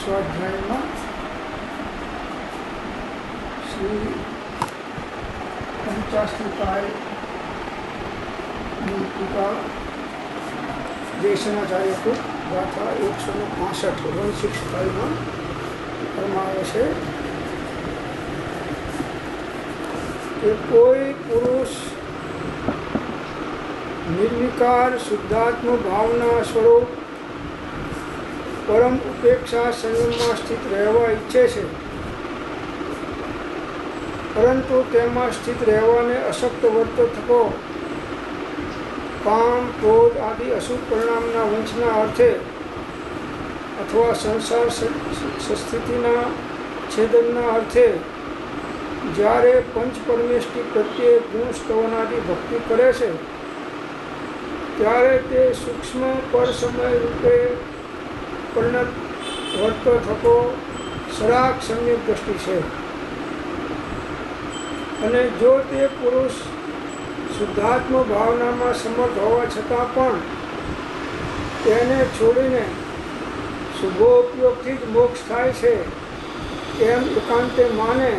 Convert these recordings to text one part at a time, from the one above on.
સ્વાધ્યાયમાં શ્રી પંચાસ્ત્રિકાયની ટીકા દેશનાચાર્ય કૃત ગાથા 165 ફરમાવે છે કે કોઈ પુરુષ નિર્વિકાર શુદ્ધાત્મ ભાવના સ્વરૂપ પરમ ઉપેક્ષા સંયમમાં સ્થિત રહેવા ઈચ્છે છે, પરંતુ તેમાં સ્થિત રહેવાને અશક્ત વર્ત થકો કામ ક્રોધ આદિ અશુભ પરિણામના વંશના અર્થે અથવા સંસાર સંસ્થિતિના છેદનના અર્થે જ્યારે પંચ પરમેષ્ટિ પ્રત્યે ગુણ સ્તવનાદિ ભક્તિ કરે છે ત્યારે તે સૂક્ષ્મ પર સમય રૂપે પરિણત વર્ત થકો સરાગ સમ્યક દ્રષ્ટિ છે. અને જો તે પુરુષ શુદ્ધાત્મ ભાવનામાં સમર્થ હોવા છતાં પણ તેને છોડીને શુભોપયોગથી જ મોક્ષ થાય છે એમ એકાંતે માને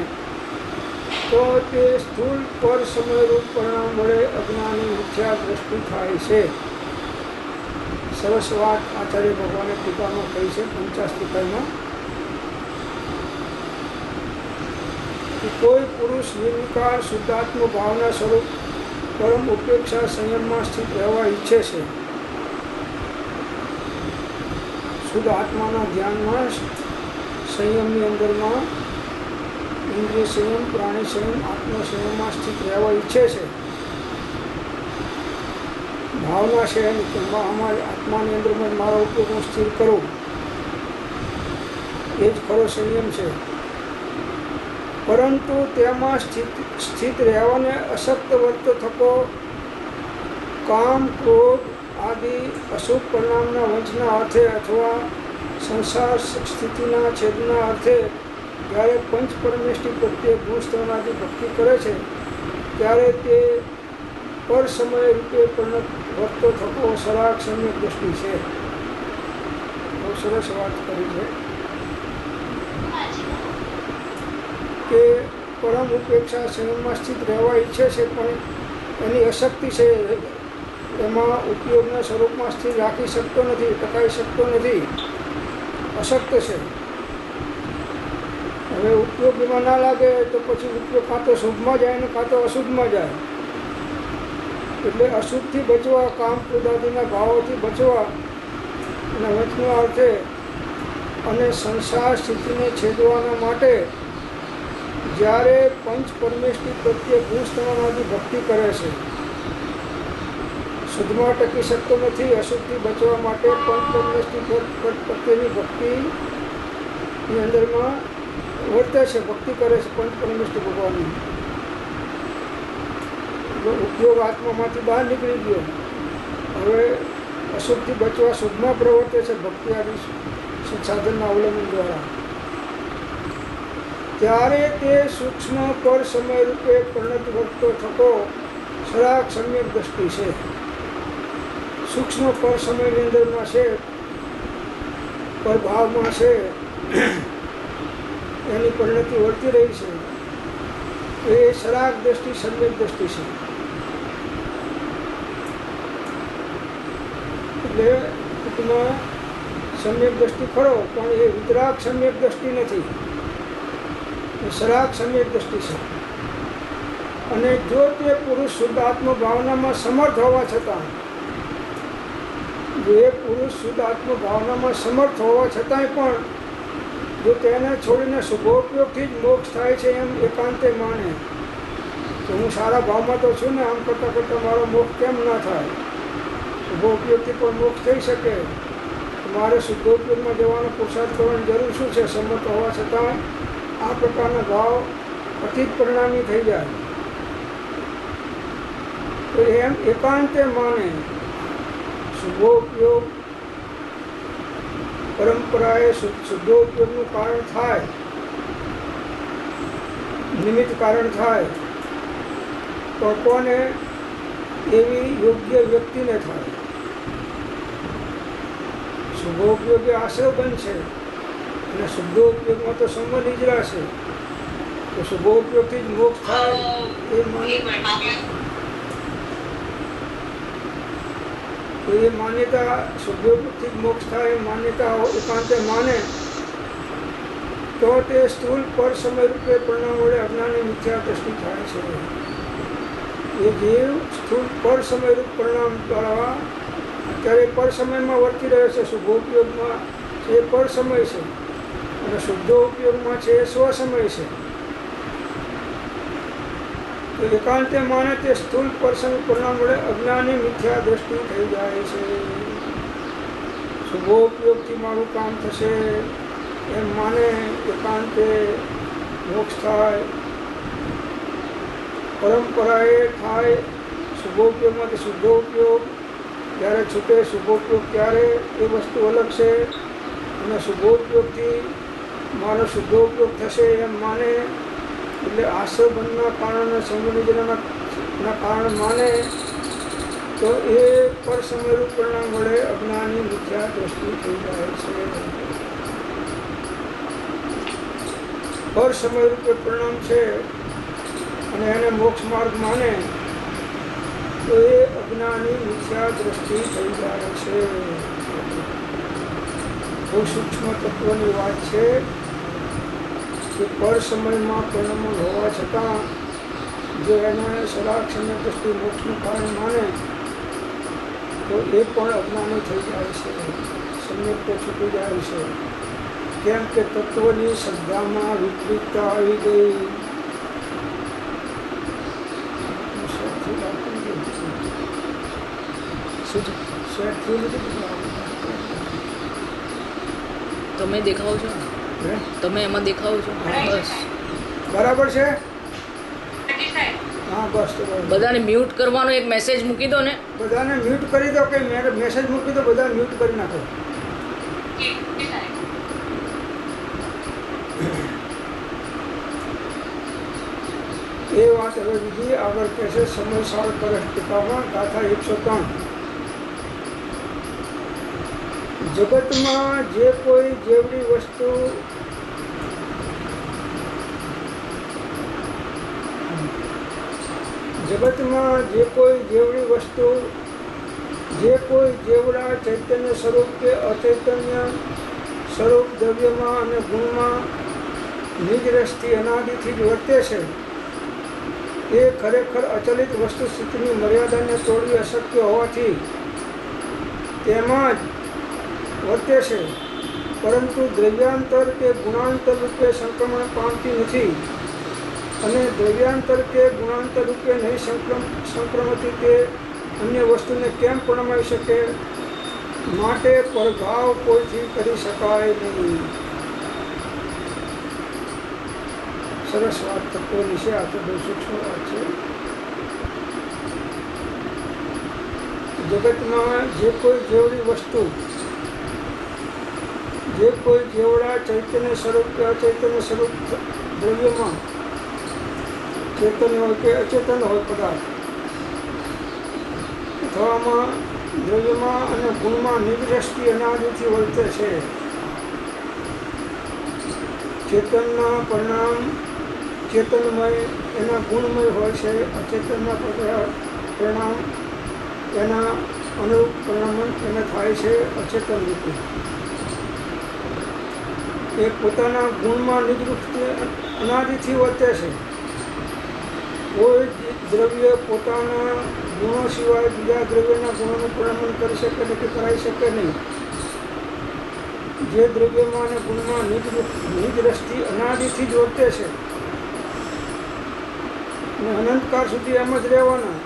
તો તે સ્થૂળ પર સમયરૂપ પરિણામ વડે અજ્ઞાની મિથ્યા દ્રષ્ટિ થાય છે. સરસ વાત આચાર્ય ભગવાને ટીકામાં કહી છે 50 કે કોઈ પુરુષ નિર્વિકાર શુદ્ધાત્મ ભાવના સ્વરૂપ પરમ ઉપેક્ષા સંયમમાં સ્થિત રહેવા ઈચ્છે છે. શુદ્ધ આત્માના ધ્યાનમાં સંયમની અંદરમાં ઇન્દ્રિય સંયમ, પ્રાણી સંયમ, આત્મ સંયમમાં સ્થિત રહેવા ઈચ્છે છે. ભાવના છે એની કે અમારી આત્માની અંદરમાં મારો ઉપયોગ હું સ્થિર કરું, એ જ ખરો સંયમ છે. પરંતુ તેમાં સ્થિત રહેવાને અશક્ત વર્ત થકો કામ ક્રોધ આદિ અશુભ પરિણામના વંશના અર્થે અથવા સંસાર સ્થિતિના છેદના અર્થે જ્યારે પંચ પરમેષ્ટિ પ્રત્યે ગુણસ્તવનાદિ ભક્તિ કરે છે ત્યારે તે પર સમય રૂપે પરિણત વર્તો થકો સરાગ સમ્યક દ્રષ્ટિ છે. બહુ સરસ વાત કરી છે કે પરમ ઉપેક્ષા સંયમમાં સ્થિત રહેવા ઈચ્છે છે પણ એની અશક્તિ છે, એમાં ઉપયોગના સ્વરૂપમાં સ્થિર રાખી શકતો નથી, ટકાઈ શકતો નથી, અશક્ત છે. હવે ઉપયોગ એમાં ના લાગે તો પછી ઉપયોગ કાં તો શુભમાં જાય ને કાં તો અશુભમાં જાય. એટલે અશુભથી બચવા, કામ ક્રોધ આદિના ભાવોથી બચવા અને વચના અર્થે અને સંસાર સ્થિતિને છેદવાના માટે જ્યારે પંચ પરમેષ્ટિ પ્રત્યે ગુણસ્તવનાદિ ભક્તિ કરે છે, શુદ્ધમાં ટકી શકતો નથી, અશુદ્ધથી બચવા માટે પંચ પરમેષ્ટિ પ્રત્યેની ભક્તિની અંદરમાં વર્તે છે, ભક્તિ કરે છે પંચ પરમેષ્ટિ ભગવાનની. ઉપયોગ આત્મામાંથી બહાર નીકળી ગયો, હવે અશુભથી બચવા શુદ્ધમાં પ્રવર્તે છે ભક્તિ આદિ સાધનના અવલંબન દ્વારા. ત્યારે તે સૂક્ષ્મ પર સમય રૂપે પરિણત વર્તો થકો સરાગ સમ્યક દ્રષ્ટિ છે. સૂક્ષ્મ પર સમયની અંદરમાં છે, પરભાવમાં છે, એની પરિણતિ વર્તી રહી છે, એ સરાગ દ્રષ્ટિ સમ્યક દ્રષ્ટિ છે. એટલે ટૂંકમાં સમ્યક દ્રષ્ટિ ખરો પણ એ વિતરાગ સમ્યક દ્રષ્ટિ નથી, સરાગ સમ્યક દ્રષ્ટિ છે. અને જો તે પુરુષ શુદ્ધ આત્મ ભાવનામાં સમર્થ હોવા છતાં, જો એ પુરુષ શુદ્ધ આત્મ ભાવનામાં સમર્થ હોવા છતાંય પણ જો તેને છોડીને શુભોપયોગથી જ મોક્ષ થાય છે એમ એકાંતે માને કે હું સારા ભાવમાં તો છું ને, આમ કરતાં કરતાં મારો મોક્ષ કેમ ના થાય, શુભોપયોગથી પણ મોક્ષ થઈ શકે, મારે શુદ્ધોપયોગમાં જવાનો પુરુષાર્થ કરવાની જરૂર શું છે, સંમત હોવા છતાં આ પ્રકારના ભાવ અતિત પરિણામી થઈ જાય તો એમ એકાંતે માને શુભોપયોગ પરંપરાએ શુદ્ધોપયોગનું કારણ થાય, નિમિત્ત કારણ થાય, તો કોને એવી યોગ્ય વ્યક્તિને થાય. શુભોપયોગી આશ્રય બનશે અને શુદ્ધોપયોગમાં તો સંબંધ જ રહેશે. તો શુભોપયોગથી જ મોક્ષ થાય એ માન્યતા શુદ્ધોપયોગથી જ મોક્ષ થાય એ માન્યતા એકાંતે માને તો તે સ્થૂળ પર સમય રૂપે પરિણામ વડે અજ્ઞાની મિથ્યા દ્રષ્ટિ થાય છે. એ જીવ સ્થૂળ પર સમયરૂપ પરિણામ દ્વારા અત્યારે પર સમયમાં વર્તી રહ્યો છે. શુભોપયોગમાં છે એ પર સમય છે અને શુદ્ધો ઉપયોગમાં છે એ સ્વસમય છે. તો એકાંતે માને તે સ્થૂળ પરસંગ પરિણામ વડે અજ્ઞાની મિથ્યા દ્રષ્ટિ થઈ જાય છે. શુભોપયોગથી મારું કામ થશે એમ માને એકાંતે મોક્ષ થાય. પરંપરાએ થાય શુભોપયોગમાંથી શુદ્ધો ઉપયોગ ત્યારે છૂટે શુભોપયોગ ત્યારે એ વસ્તુ અલગ છે. અને શુભોપયોગથી મારો શુદ્ધોપયોગ થશે એમ માને એટલે આશ્રબંધના કારણે સંબંધીજનના કારણે માને તો એ પર સમયરૂપ પરિણામ વડે અજ્ઞાની મિથ્યા દ્રષ્ટિ થઈ જાય છે. પર સમયરૂપે પરિણામ છે અને એને મોક્ષ માર્ગ માને તો એ અજ્ઞાની મિથ્યા દ્રષ્ટિ થઈ જાય છે. બહુ સૂક્ષ્મ તત્વની વાત છે કે પર સમયમાં પરિણામો હોવા છતાં જો એને સલાક્ષણ્ય દ્રષ્ટિ મોક્ષનું કારણ માને તો એ પણ અજ્ઞાની થઈ જાય છે. સમ્યક તો છૂટી જાય છે. કેમ કે તત્વની શ્રદ્ધામાં વિપરીતતા આવી ગઈ. તમે દેખાવ છો, તમે એમાં દેખાવ છો. બસ બરાબર છે. હા બસ બધાને મ્યુટ કરવાનો એક મેસેજ મૂકી દો ને. બધાને મ્યુટ કરી દો કે મેસેજ મૂકી દો, બધા મ્યુટ કરી નાખો. એ વાત હવે બીજી આગળ કહેશે. સમયસાર પર ટીકામાં ગાથા 103. જગતમાં જે કોઈ જેવડી વસ્તુ જે કોઈ જેવડા ચૈતન્ય સ્વરૂપ કે અચૈતન્ય સ્વરૂપ દ્રવ્યમાં અને ગુણમાં નિજ રસથી અનાદિથી જ વર્તે છે એ ખરેખર અચલિત વસ્તુ સ્થિતિની મર્યાદાને તોડવી અશક્ય હોવાથી તેમાં જ વર્તે છે. પરંતુ દ્રવ્યાંતર કે ગુણાંતર રૂપે સંક્રમણ પામતી નથી અને દ્રવ્યાંતર કે ગુણાંતર રૂપે નહીં સંક્રમણથી તે અન્ય વસ્તુને કેમ પરમાવી શકે? માટે પરભાવ કોઈથી કરી શકાય નહીં. સરસ વાત તત્વની છે. આ તો બહુ સૂક્ષ્મ વાત છે. જગતમાં જે કોઈ જેવડી વસ્તુ, જે કોઈ જેવડા ચૈતન્ય સ્વરૂપ કે અચૈતન્ય સ્વરૂપ દ્રવ્યમાં ચેતન હોય કે અચેતન હોય પદાર્થ અથવામાં દ્રવ્યમાં અને ગુણમાં નિજ અનાદિથી વર્તે છે. ચેતનના પરિણામ ચેતનમય એના ગુણમય હોય છે. અચેતનના પરિણામ એના અનુરૂપ પરિણામ એને થાય છે અચેતન રૂપે. એ પોતાના ગુણમાં નિજરૂપથી અનાદિથી વર્તે છે. કોઈ દ્રવ્ય પોતાના ગુણો સિવાય બીજા દ્રવ્યના ગુણોનું પરિણામ કરી શકે નહીં કે કરાવી શકે નહીં. જે દ્રવ્યમાં અને ગુણમાં નિજ રસથી અનાદિથી જ વર્તે છે અને અનંતકાળ સુધી એમ જ રહેવાના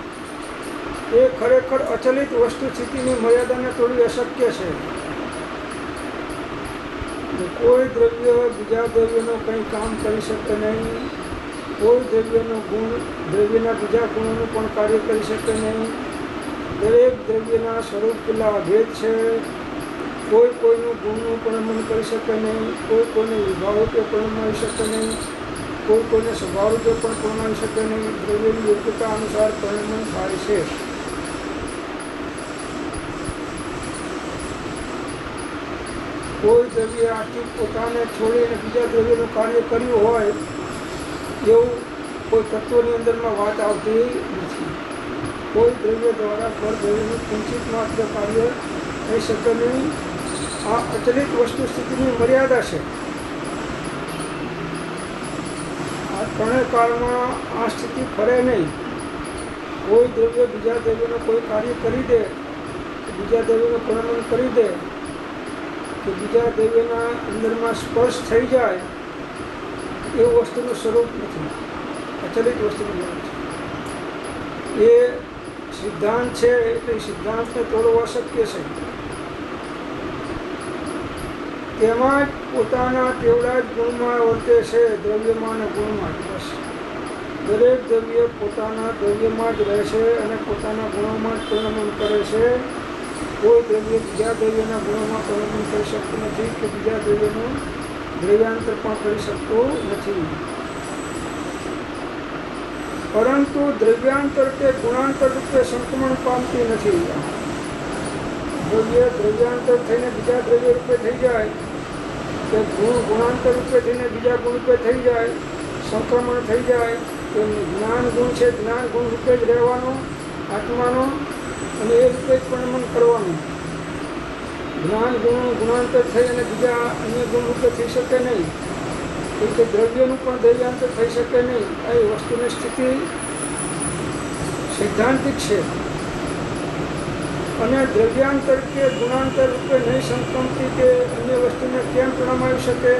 એ ખરેખર અચલિત વસ્તુ સ્થિતિની મર્યાદાને તોડવી અશક્ય છે. કોઈ દ્રવ્ય બીજા દ્રવ્યનો કંઈ કામ કરી શકે નહીં. કોઈ દ્રવ્યનો ગુણ દ્રવ્યના બીજા ગુણોનું પણ કાર્ય કરી શકે નહીં. દરેક દ્રવ્યના સ્વરૂપ પેલા અભેદ છે. કોઈ કોઈનું ગુણનું પરિણામ કરી શકે નહીં. કોઈ કોઈને વિભાવ રૂપે પરિણમાવી શકે નહીં. કોઈ કોઈને સ્વભાવ રૂપે પણ પરિણમાવી શકે નહીં. દ્રવ્યની યોગ્યતા અનુસાર પરિણામ થાય છે. કોઈ દ્રવ્ય આથી પોતાને છોડીને બીજા દ્રવ્યનું કાર્ય કર્યું હોય એવું કોઈ તત્વની અંદરમાં વાત આવતી નથી. કોઈ દ્રવ્ય દ્વારા પરદ્રવ્યનું કિંચિત માત્ર કાર્ય થઈ શકે નહીં. આ અચલિત વસ્તુ સ્થિતિની મર્યાદા છે. આ ત્રણેય કાળમાં આ સ્થિતિ ફરે નહીં. કોઈ દ્રવ્ય બીજા દ્રવ્યનું કોઈ કાર્ય કરી દે, બીજા દ્રવ્યનું પરિણામ કરી દે, કે બીજા દ્રવ્યના અંદરમાં સ્પર્શ થઈ જાય, એવું વસ્તુનું સ્વરૂપ નથી. અચલિત વસ્તુનું નામ છે. એ સિદ્ધાંત છે એટલે સિદ્ધાંતને તોડવો અશક્ય છે. તેમાં જ પોતાના તેવડા જ ગુણમાં વર્તે છે, દ્રવ્યમાં અને ગુણમાં જ. બસ દરેક દ્રવ્ય પોતાના દ્રવ્યમાં જ રહે છે અને પોતાના ગુણોમાં જ પરિણમન કરે છે. કોઈ દ્રવ્ય બીજા દ્રવ્યના ગુણોમાં પરિણમન કરી શકતું નથી કે બીજા દ્રવ્યનું દ્રવ્યાંતર પણ કરી શકતું નથી. પરંતુ દ્રવ્યાંતર કે ગુણાંતર રૂપે સંક્રમણ પામતી નથી. દ્રવ્ય દ્રવ્યાંતર થઈને બીજા દ્રવ્ય રૂપે થઈ જાય કે ગુણ ગુણાંતર રૂપે થઈને બીજા ગુણ રૂપે થઈ જાય, સંક્રમણ થઈ જાય. તો જ્ઞાન ગુણ છે, જ્ઞાન ગુણ રૂપે જ રહેવાનો આત્માનો અને એ રૂપે જ પરિણમન કરવાનું. જ્ઞાન ગુણ ગુણાંતર થઈ અને બીજા અન્ય ગુણ રૂપે થઈ શકે નહીં. એ કે દ્રવ્યનું પણ દ્રવ્યાંતર થઈ શકે નહીં. એ વસ્તુની સ્થિતિ સૈદ્ધાંતિક છે. અને દ્રવ્યાંતર કે ગુણાંતર રૂપે નહીં સંક્રમતી કે અન્ય વસ્તુને કેમ પ્રણમાવી શકે?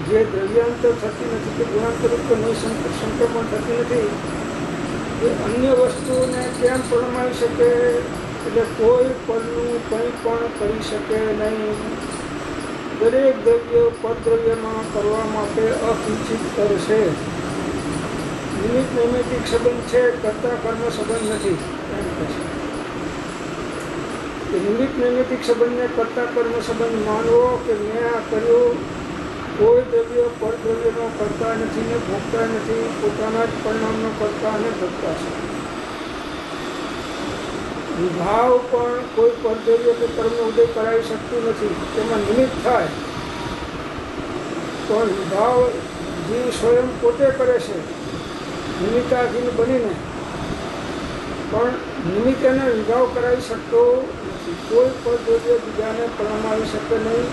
જે દ્રવ્યાંતર થતી નથી કે ગુણાંતર રૂપે નહીં સંક્રમણ થતી નથી, એ અન્ય વસ્તુને કેમ પ્રણમાવી શકે? એટલે કોઈ પળનું કંઈ પણ કરી શકે નહીં. દરેક દ્રવ્ય પરદ્રવ્યમાં કરવા માટે અકિંચિત કરશે. નિમિત્ત નૈમિત્તિક સંબંધ છે, કર્તા કર્મ સંબંધ નથી. એમ કહે છે નિમિત્ત નૈમિત્તિક સંબંધને કર્તા કર્મ સંબંધ માનવો કે મેં આ કર્યું. કોઈ દ્રવ્ય પરદ્રવ્યનો કરતા નથી ને ભોગતા નથી, પોતાના જ પરિણામનો કરતા અને ભોગતા છે. વિભાવ પણ કોઈ પરદ્રવ્ય કે કર્મનો ઉદય કરાવી શકતું નથી. તેમાં નિમિત્ત થાય પણ વિભાવ જીવ સ્વયં પોતે કરે છે નિમિત્તાધીન બનીને, પણ નિમિત્ત એને વિભાવ કરાવી શકતો નથી. કોઈ પરદ્રવ્ય બીજાને પ્રણમાવી શકે નહીં,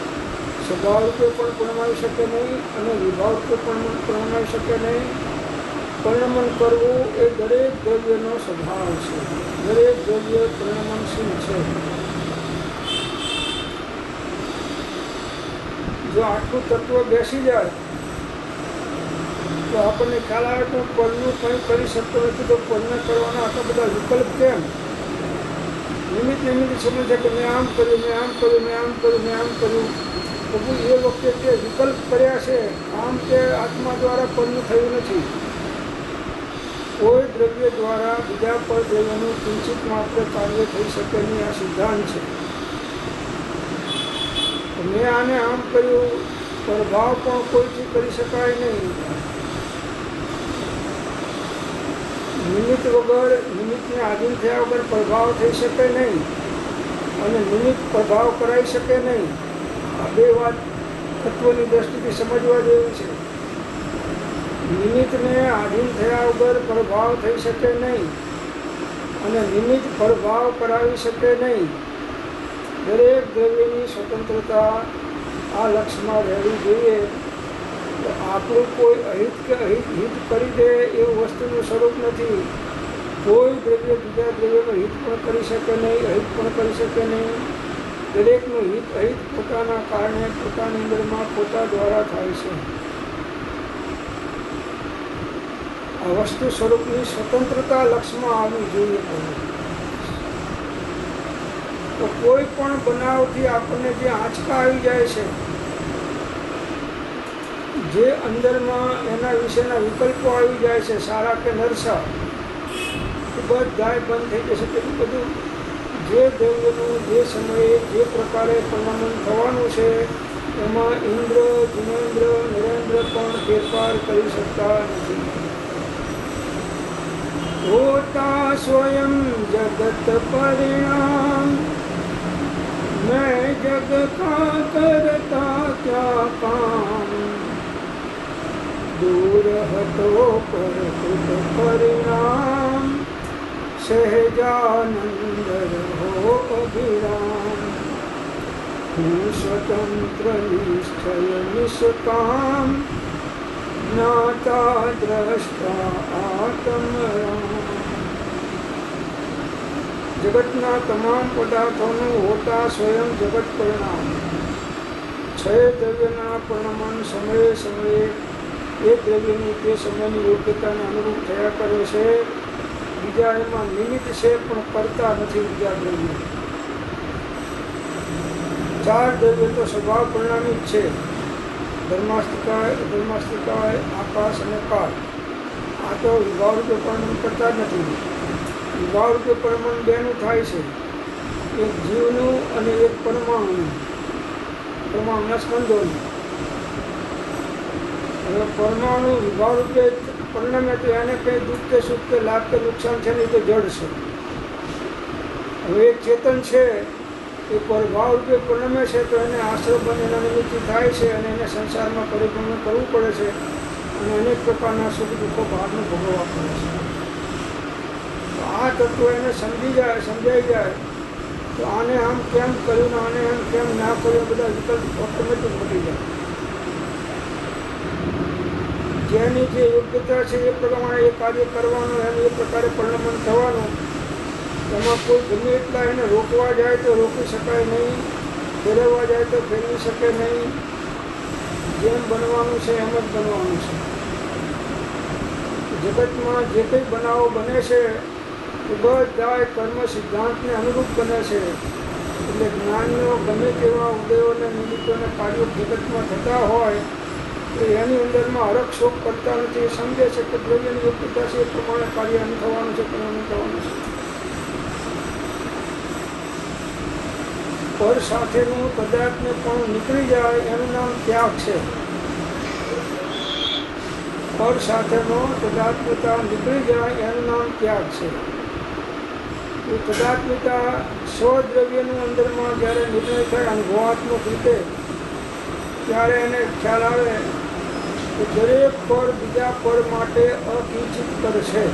સ્વભાવ રૂપે પણ પ્રણમાવી શકે નહીં અને વિભાવ રૂપે પણ પ્રણમાવી શકે નહીં. પરિણમન કરવું એ દરેક દ્રવ્યનો સ્વભાવ છે. દરેક દ્રવ્ય પરિણમનશીલ છે. જો આટલું તત્વ બેસી જાય તો આપણને ખ્યાલ આવે કે પળનું કંઈ કરી શકતો નથી, તો પળને કરવાના આટલા બધા વિકલ્પ કેમ? નિમિત્ત નિમિત્ત સમજ છે કે મેં આમ કર્યું, મેં આમ કર્યું, મેં આમ કર્યું, મેં આમ કર્યું. પ્રભુ એ વખતે જે વિકલ્પ કર્યા છે આમ કે આત્મા દ્વારા પળનું થયું નથી. કોઈ દ્રવ્ય દ્વારા બીજા પર દ્રવ્યનું કિંચિત માત્ર કાર્ય થઈ શકે નહીં. આ સિદ્ધાંત છે. મેં આને આમ કર્યું, પ્રભાવ પણ કોઈથી કરી શકાય નહીં. નિમિત્ત વગર, નિમિત્તને આધીન થયા વગર પ્રભાવ થઈ શકે નહીં અને નિમિત્ત પ્રભાવ કરાવી શકે નહીં. આ બે વાત તત્વની દ્રષ્ટિથી સમજવા જેવી છે. નિમિત્તને આધીન થયા વગર પ્રભાવ થઈ શકે નહીં અને નિમિત્ત પ્રભાવ કરાવી શકે નહીં. દરેક દ્રવ્યની સ્વતંત્રતા આ લક્ષમાં રહેવી જોઈએ. તો આપણું કોઈ અહિત કે હિત કરી દે એવું વસ્તુનું સ્વરૂપ નથી. કોઈ દ્રવ્ય બીજા દ્રવ્યનું હિત પણ કરી શકે નહીં, અહિત પણ કરી શકે નહીં. દરેકનું હિત અહિત પોતાના કારણે પોતાની અંદરમાં પોતા દ્વારા થાય છે. આ વસ્તુ સ્વરૂપની સ્વતંત્રતા લક્ષમાં આવવી જોઈએ. તો કોઈ પણ બનાવથી આપણને જે આંચકા આવી જાય છે, જે અંદરમાં એના વિશેના વિકલ્પો આવી જાય છે, સારા કે નરસા, એ બધાય બંધ થઈ જશે. તેનું બધું જે દ્રવ્યનું જે સમયે જે પ્રકારે પરિણમન થવાનું છે એમાં ઇન્દ્ર, જિનેન્દ્ર, નરેન્દ્ર પણ ફેરફાર કરી શકતા નથી. હોતા સ્વયં જગત પરિણામ મેં जग का करता क्या काम, दूर हटो पर खुद परिणाम, सहजानंद रहो अभिराम। हूँ स्वतंत्र निश्चय निष्काम, ज्ञाता દ્રષ્ટા આત્મરામ। જગતના તમામ પદાર્થોનું હોતા સ્વયં જગત પરિણામ, છ દ્રવ્યના પરિણામન સમયે સમયે એ દ્રવ્યની તે સમયની યોગ્યતાને અનુરૂપ થયા કરે છે। બીજા એમાં નિમિત્ત છે પણ કરતા નથી બીજા દ્રવ્ય। ચાર દ્રવ્ય તો સ્વભાવ પરિણામી જ છે, ધર્માસ્તિકાય આકાશ અને કાળ। આ તો વિભાવ રૂપે પરિણામ કરતા જ નથી। વિભાવ રૂપે પરિણામ બેનું થાય છે, એક જીવનું અને એક પરમાણુના સ્કંદોનું। હવે પરમાણુ વિભાવ રૂપે પરિણામે તો એને કંઈ દુઃખ કે સુખ કે લાભ કે નુકસાન છે નહીં, તો જડ છે। હવે એક ચેતન છે એ પ્રભાવ રૂપે પરિણમે છે, તો એને આશ્રય બને એના નિમિત્તથી થાય છે અને એને સંસારમાં પરિભ્રમણ કરવું પડે છે અને અનેક પ્રકારના સુખ દુઃખો બહારનું ભોગવવા પડે છે। તો આ તત્વ એને સમજાઈ જાય તો આને આમ કેમ કર્યું ને આને આમ કેમ ના કર્યું, બધા વિકલ્પ ઓટોમેટિક મટી જાય। જેની જે યોગ્યતા છે એ પ્રમાણે એ કાર્ય કરવાનું, એનું એ પ્રકારે પરિણમન થવાનું। એમાં કોઈ ગમે એટલા એને રોકવા જાય તો રોકી શકાય નહીં, ફેરવવા જાય તો ફેરવી શકે નહીં। જેમ બનવાનું છે એમ જ બનવાનું છે। જગતમાં જે કંઈ બનાવો બને છે એ બધા કર્મ સિદ્ધાંતને અનુરૂપ બને છે। એટલે જ્ઞાનીઓ ગમે તેવા ઉદયોને નિમિત્તોને કાર્યો જગતમાં થતા હોય તો એની અંદરમાં હરખ શોક કરતા નથી। એ સમજે છે કે દ્રવ્યની યોગ્યતા છે એ પ્રમાણે કાર્ય અનુ થવાનું છે, પરિણામ થવાનું છે। પર સાથેનું પદાર્થને પણ નીકળી જાય એનું નામ ત્યાગ છે। પર સાથેનો પદાર્થતા નીકળી જાય એનું નામ ત્યાગ છે। એ પદાર્થતા સ્વદ્રવ્યનું અંદરમાં જ્યારે નિર્ણય થાય અનુભવાત્મક રીતે, ત્યારે એને ખ્યાલ આવે કે દરેક પર બીજા પર માટે અકિંચિત કરશે।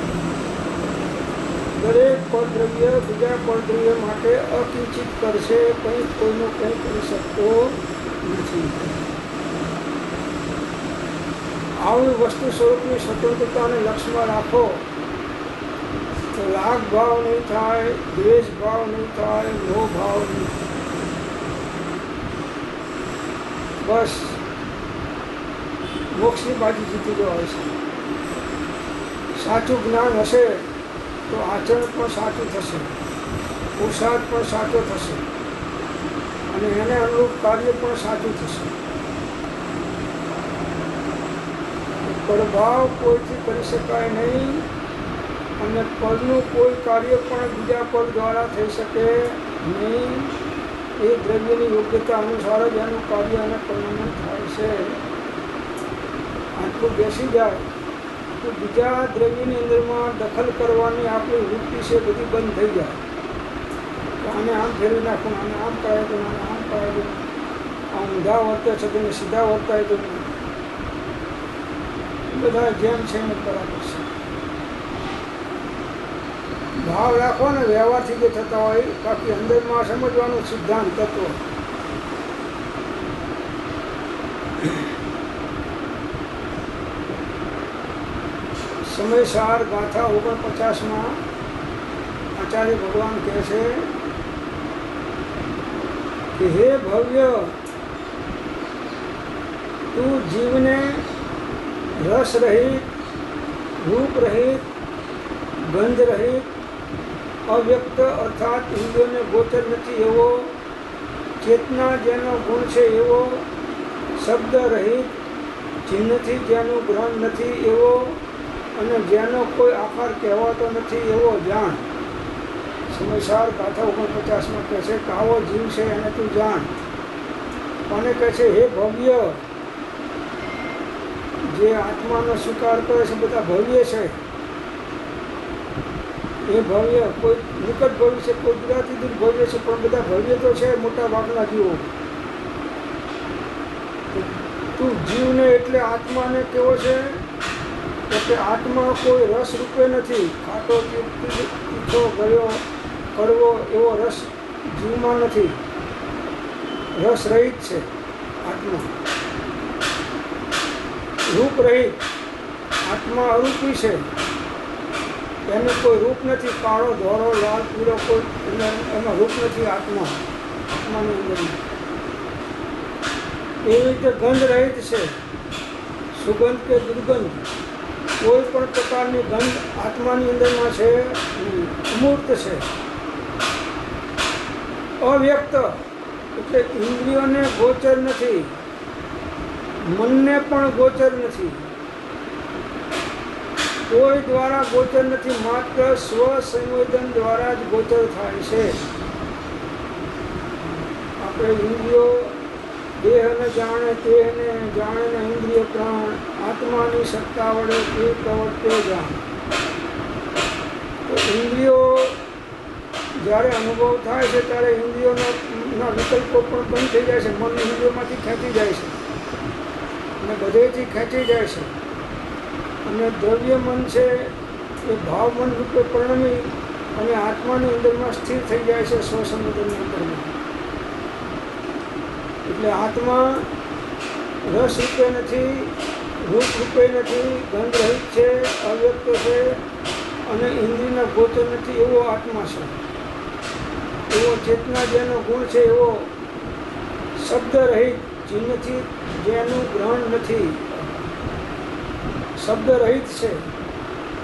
દરેક પરદ્રવ્ય બીજા પરદ્રવ્ય માટે અકિંચિત કરશે, કંઈ કોઈનું કંઈ કરી શકતો નથી। આવી વસ્તુ સ્વરૂપની સ્વતંત્રતાને લક્ષ્યમાં રાખો તો રાગ ભાવ નહીં થાય, દ્વેષ ભાવ નહીં થાય, મોહ ભાવ નહીં થાય। બસ મોક્ષની બાજુ જીતી જવાય છે। સાચું જ્ઞાન હશે તો આચરણ પણ સાચું થશે, પુરુષાર્થ પણ સાચો થશે અને એને અનુરૂપ કાર્ય પણ સાચું થશે। પ્રભાવ કોઈથી કરી શકાય નહીં અને પદનું કોઈ કાર્ય પણ બીજા પદ દ્વારા થઈ શકે નહીં। એ દ્રવ્યની યોગ્યતા અનુસાર જ એનું કાર્ય અને પરિણામ થાય છે। આટલું બેસી જાય તો બીજા દ્રવ્યની અંદરમાં દખલ કરવાની આપણી વૃત્તિ છે બધી બંધ થઈ જાય। તો આને આમ ફેરવી નાખવું, આને આમ કરાય તો આને આમ કરાય તો, આમ ઊંધા વર્તે છે તેને સીધા વર્તાય તો, બધા જેમ છે એમ બરાબર છે। ભાવ રાખવો ને વ્યવહારથી જે થતા હોય, બાકી અંદરમાં સમજવાનું સિદ્ધાંત તત્વ। સમયસાર ગાથા 49માં આચાર્ય ભગવાન કહે છે કે હે ભવ્ય, તું જીવને રસ રહિત, રૂપ રહિત, ગંધ રહિત, અવ્યક્ત અર્થાત ઇન્દ્રિયોને ગોચર નથી એવો, ચેતના જેનો ગુણ છે એવો, શબ્દ રહિત, ચિહ્નથી જેનું ગ્રહણ નથી એવો અને જેનો કોઈ આકાર કહેવાતો નથી એવો જાણ। સમયસાર ગાથા 49માં કહે છે કે આવો જીવ છે એને તું જાણ। કોને કહે છે? હે ભવ્ય, જે આત્માનો સ્વીકાર કરે છે બધા ભવ્ય છે। એ ભવ્ય કોઈ નિકટ ભવ્ય છે, કોઈ દૂરાતીદૂર ભવ્ય છે, પણ બધા ભવ્ય તો છે મોટા ભાગના જીવો. તું જીવને એટલે આત્માને કેવો છે તો કે આત્મા કોઈ રસ રૂપે નથી. ખાટો તીખો ગળ્યો કડવો એવો રસ જીવમાં નથી. રસ રહિત છે આત્મા, રૂપ રહિત. આત્મા અરૂપી છે, એનું કોઈ રૂપ નથી. કાળો ધોળો લાલ પીળો કોઈ એમાં રૂપ નથી. આત્માની અંદર એવી રીતે ગંધ રહિત છે, સુગંધ કે દુર્ગંધ કોઈ પણ પ્રકારની ગંધ આત્માની અંદરમાં છે નહીં. અમૂર્ત છે, અવ્યક્ત એટલે ઇન્દ્રિયોને ગોચર નથી, મનને પણ ગોચર નથી, કોઈ દ્વારા ગોચર નથી. માત્ર સ્વ સંવેદન દ્વારા જ ગોચર થાય છે. આપણે ઇન્દ્રિયો દેહને જાણે, દેહને જાણે ને ઇન્દ્રિય પ્રાણ આત્માની સત્તા વડે તે પ્રવર્તે જાણ. તો ઇન્દ્રિયો જ્યારે અનુભવ થાય છે ત્યારે ઇન્દ્રિયોના વિકલ્પો પણ બંધ થઈ જાય છે. મન ઇન્દ્રિયોમાંથી ખેંચી જાય છે અને બધેથી ખેંચી જાય છે. અને દ્રવ્ય મન છે એ ભાવ મન રૂપે પરિણમી અને આત્માની અંદરમાં સ્થિર થઈ જાય છે સ્વસંવેદનની અંદરમાં. એટલે આત્મા રસ રૂપે નથી, રૂપ રૂપે નથી, ગંધ રહિત છે, અવ્યક્ત છે અને ઇન્દ્રિયના ગોચર નથી એવો આત્મા છે. એવો ચેતના જેનો ગુણ છે એવો શબ્દ રહિત, ચિહ્નથી જેનું ગ્રહણ નથી, શબ્દ રહિત છે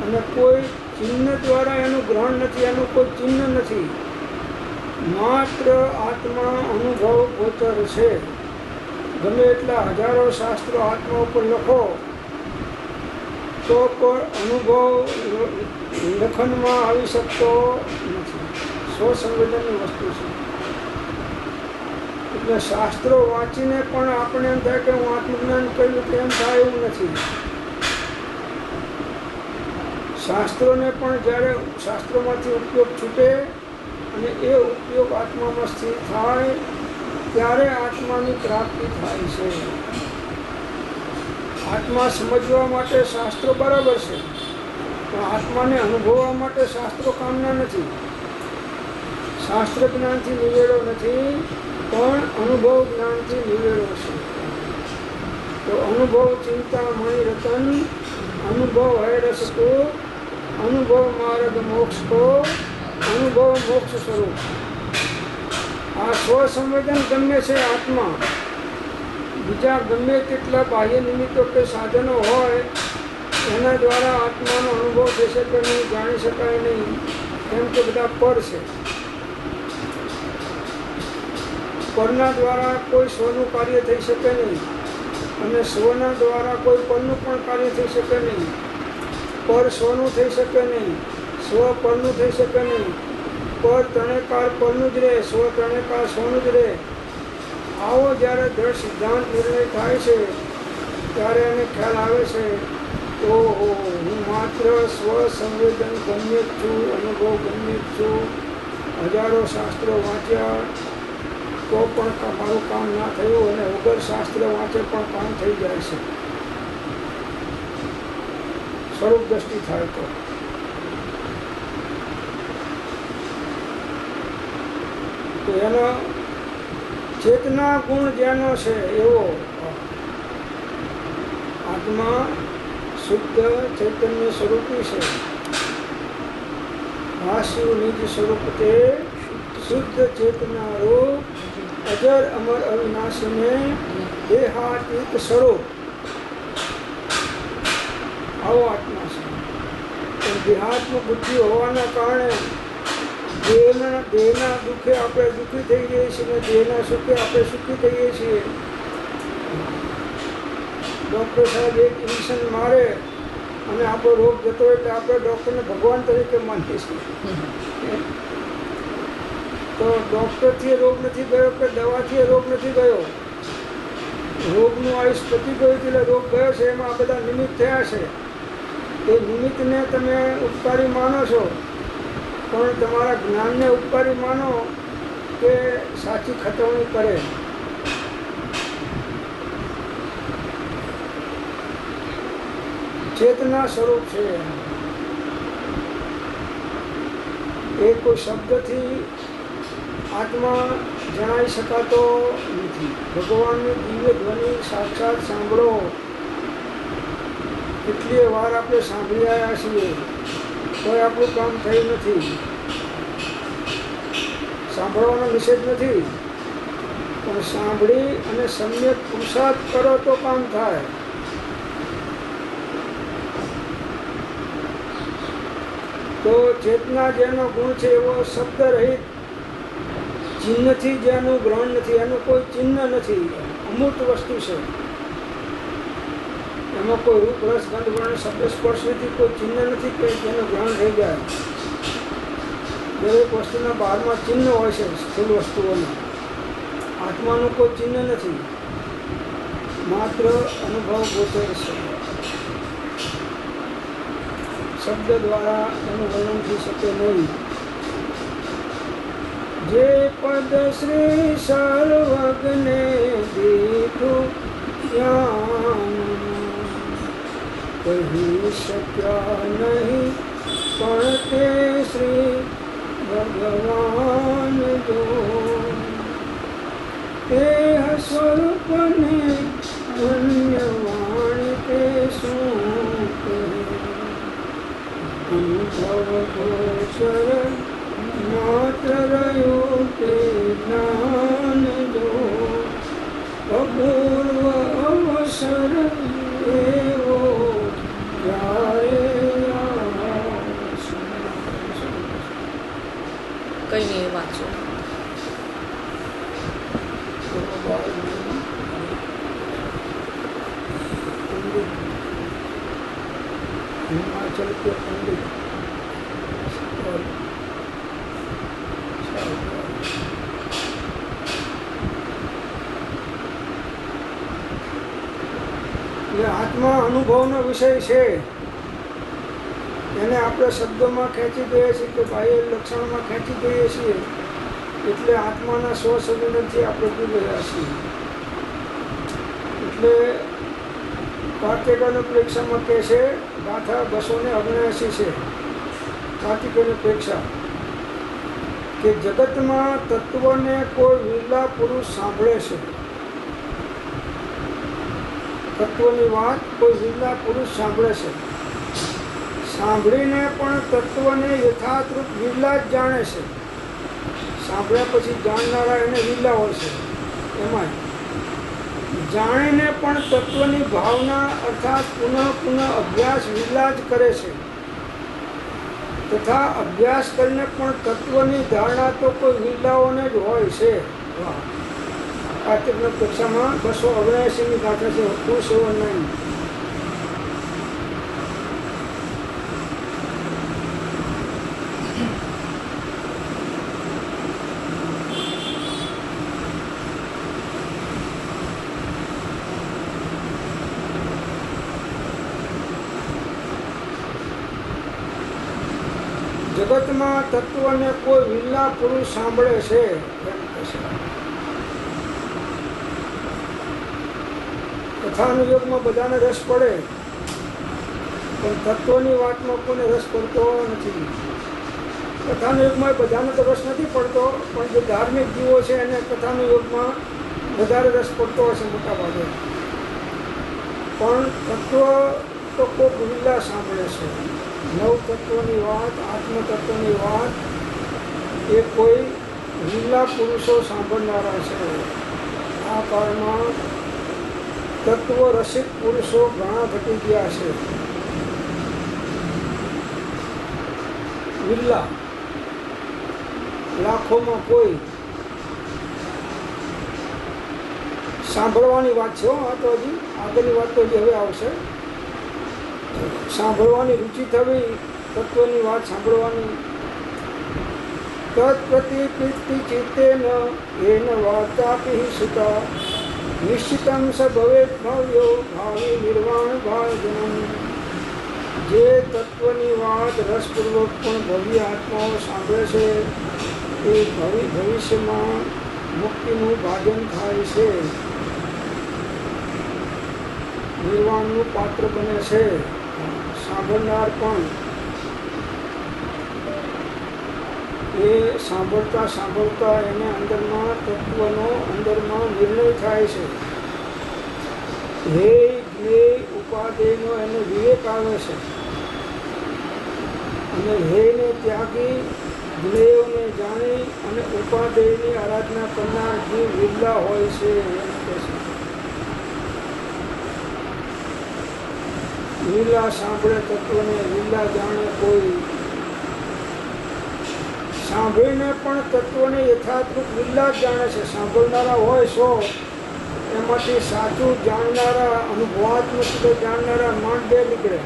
અને કોઈ ચિહ્ન દ્વારા એનું ગ્રહણ નથી, એનું કોઈ ચિહ્ન નથી. માત્ર આત્મા અનુભવ ગોચર છે. ગમે એટલા હજારો શાસ્ત્રો આત્મા ઉપર લખો તો પણ અનુભવ લેખનમાં આવી શકતો નથી. સ્વસંવેદનની વસ્તુ છે. એટલે શાસ્ત્રો વાંચીને પણ આપણે એમ થાય કે હું આત્મજ્ઞાન કર્યું તો એમ થાય એવું નથી. શાસ્ત્રોને પણ જ્યારે શાસ્ત્રોમાંથી ઉપયોગ છૂટે અને એ ઉપયોગ આત્મામાં સ્થિર થાય ત્યારે આત્માની પ્રાપ્તિ થાય છે. આત્મા સમજવા માટે શાસ્ત્રો બરાબર છે, પણ આત્માને અનુભવવા માટે શાસ્ત્રો કામના નથી. શાસ્ત્ર જ્ઞાનથી નિવેડો નથી, પણ અનુભવ જ્ઞાનથી નિવેડો છે. તો અનુભવ ચિંતા મણિ રતન, અનુભવ હૈ રસ કો, અનુભવ માર્ગ મોક્ષ કો, અનુભવ મોક્ષ સ્વરૂપ. આ સ્વસંવેદન ગમે છે આત્મા. બીજા ગમે તેટલા બાહ્ય નિમિત્તો કે સાધનો હોય એના દ્વારા આત્માનો અનુભવ થઈ શકે નહીં, જાણી શકાય નહીં, કેમ કે બધા પર છે. પરના દ્વારા કોઈ સ્વનું કાર્ય થઈ શકે નહીં અને સ્વના દ્વારા કોઈ પરનું પણ કાર્ય થઈ શકે નહીં. પર સ્વનું થઈ શકે નહીં, સ્વ પરનું થઈ શકે નહીં. પર ત્રણેકાર પરનું જ રહે, સ્વ ત્રણેકાર સ્વનું જ રહે. આવો જ્યારે દ્રઢ સિદ્ધાંત નિર્ણય થાય છે ત્યારે એને ખ્યાલ આવે છે તો હું માત્ર સ્વ સંવેદન ગમ્ય જ છું, અનુભવ ગમ્ય જ છું. હજારો શાસ્ત્રો વાંચ્યા તો પણ મારું કામ ના થયું અને વગર શાસ્ત્ર વાંચે પણ કામ થઈ જાય છે સ્વરૂપ દ્રષ્ટિ થાય તો. એનો ચેતના ગુણ જેનો છે એવો આત્મા શુદ્ધ ચૈતન્ય સ્વરૂપી છે. ભાષ્યુ નિજ સ્વરૂપ તે શુદ્ધ ચેતના રૂપ અજર અમર અવિનાશીને દેહાતીત સ્વરૂપ. આવો આત્મા છે. પણ દેહાત્મ બુદ્ધિ હોવાના કારણે દેહના દુઃખે આપણે દુઃખી થઈ જઈએ છીએ અને દેહના સુખે આપણે સુખી થઈએ છીએ. ડૉક્ટર સાહેબ એક ઇન્જેક્શન મારે અને આપણો રોગ જતો એટલે આપણે ડૉક્ટરને ભગવાન તરીકે માનીએ છીએ. તો ડૉક્ટરથી રોગ નથી ગયો કે દવાથી રોગ નથી ગયો, રોગનું આયુષ પતી ગયું એટલે રોગ ગયો છે. એમાં આ બધા નિમિત્ત થયા છે. એ નિમિત્તને તમે ઉપકારી માનો છો પણ તમારા જ્ઞાનને ઉપકારી માનો કે સાચી ખતવણી કરે. ચેતના સ્વરૂપ છે. એ કોઈ શબ્દથી આત્મા જણાવી શકાતો નથી. ભગવાનની દિવ્ય ધ્વનિ સાક્ષાત સાંભળો. કેટલીય વાર આપણે સાંભળી આવ્યા છીએ, કોઈ આપણું કામ થયું નથી. સાંભળવાનો નિષેધ નથી, પણ સાંભળી અને સમ્યક પુરુષાર્થ કરો તો કામ થાય. તો ચેતના જેનો ગુણ છે એવો શબ્દ રહિત, ચિહ્નથી જેનું ગ્રહણ નથી, એનું કોઈ ચિહ્ન નથી, અમૂર્ત વસ્તુ છે. એમાં કોઈ રૂપ રસ ગંધ વર્ણ શબ્દ સ્પર્શ નથી, કોઈ ચિહ્ન નથી કે જેનું ગ્રહણ થઈ જાય. દરેક વસ્તુના બહારમાં ચિહ્ન હોય છે, સ્થૂળ વસ્તુઓના. આત્માનું કોઈ ચિહ્ન નથી, માત્ર અનુભવ ગોચર છે. શબ્દ દ્વારા એનું વર્ણન થઈ શકે નહીં. જે પદ શ્રી સર્વજ્ઞને દીઠું જ્ઞાન કહી શક્યા નહીં, પણ તે શ્રી ભગવાન જો તે સ્વરૂપને ધન્યવાણ તે શું કહે. અનુભવ ગોચર માત્ર રહ્યું તે જ્ઞાન જો, અપૂર્વ અવસર એવો ક્યારે કઈ નહીં વાંચો. हिमाचल के पंडित ये आत्मा अनुभवનો વિષય છે. એને આપણે શબ્દોમાં ખેંચી દઈએ છીએ કે બાહ્ય લક્ષણમાં ખેંચી દઈએ છીએ, એટલે આત્માના સ્વસંવેદનથી આપણે દૂર રહ્યા છીએ. એટલે કાર્તિકની પરીક્ષામાં કહે છે, ગાથા 279 છે કાર્તિકની પરીક્ષા, કે જગતમાં તત્વને કોઈ વિરલા પુરુષ સાંભળે છે. તત્વની વાત કોઈ વિરલા પુરુષ સાંભળે છે. સાંભળીને પણ તત્વને યથાર્થરૂપ વિરલા જ જાણે છે. સાંભળ્યા પછી જાણનારા એને વિરલા હોય છે. એમાં જાણીને પણ તત્વની ભાવના અર્થાત પુનઃ અભ્યાસ વિરલા જ કરે છે. તથા અભ્યાસ કરીને પણ તત્વની ધારણા તો કોઈ વિરલાઓને જ હોય છે. કાર્તિકની પરીક્ષામાં 279ની ગાથા છે, 279. જગતમાં તત્વને કોઈ વિરલા પુરુષ સાંભળે છે. કથાનુયોગમાં બધાને રસ પડે, પણ તત્વની વાતમાં કોઈને રસ પડતો નથી. કથાનુયોગમાં બધાને તો રસ નથી પડતો, પણ જે ધાર્મિક જીવો છે એને કથાનુયોગમાં વધારે રસ પડતો હશે મોટા ભાગે. પણ તત્વ તો કોઈક વિરલા સાંભળે છે. નવ તત્વની વાત, આત્મતત્વની વાત એ કોઈ વિરલા પુરુષો સાંભળનારા છે. આ કાળમાં તત્વ રસિક પુરુષો ઘણા ઘટી ગયા છે. વિરલા, લાખોમાં કોઈ. સાંભળવાની વાત છે. આ તો હજી આગળની વાત તો હજી હવે આવશે. સાંભળવાની રુચિ થવી, તત્વની વાત સાંભળવાની. તત્પ્રતિપીતિ ચિત્તેન એન વાર્તાપિ સુતા નિશ્ચિતમ સ ભવેત ભવ્યો ભાવિ નિર્વાણ ભાજનમ. જે તત્વની વાત રસપૂર્વક પણ ભવ્ય આત્માઓ સાંભળે છે એ ભવિષ્યમાં મુક્તિનું ભાજન થાય છે, નિર્વાણનું પાત્ર બને છે. સાંભળનાર પણ એ સાંભળતા સાંભળતા એને અંદરમાં તત્વનો અંદરમાં નિર્ણય થાય છે. હે જ્ઞેય ઉપાદેયનો એને વિવેક આવે છે અને હેને ત્યાગી જ્ઞેયને જાણી અને ઉપાદેયની આરાધના કરનાર જીવ વિરલા હોય છે એમ કહે છે. લીલા સાંભળે તત્વને, લીલા જાણે કોઈ. સાંભળીને પણ તત્વને યથાર્થરૂપ લીલા જ જાણે છે. સાંભળનારા હોય 100, એમાંથી સાચું જાણનારા, અનુભવાત્મક જાણનારા માંડ 2 નીકળે.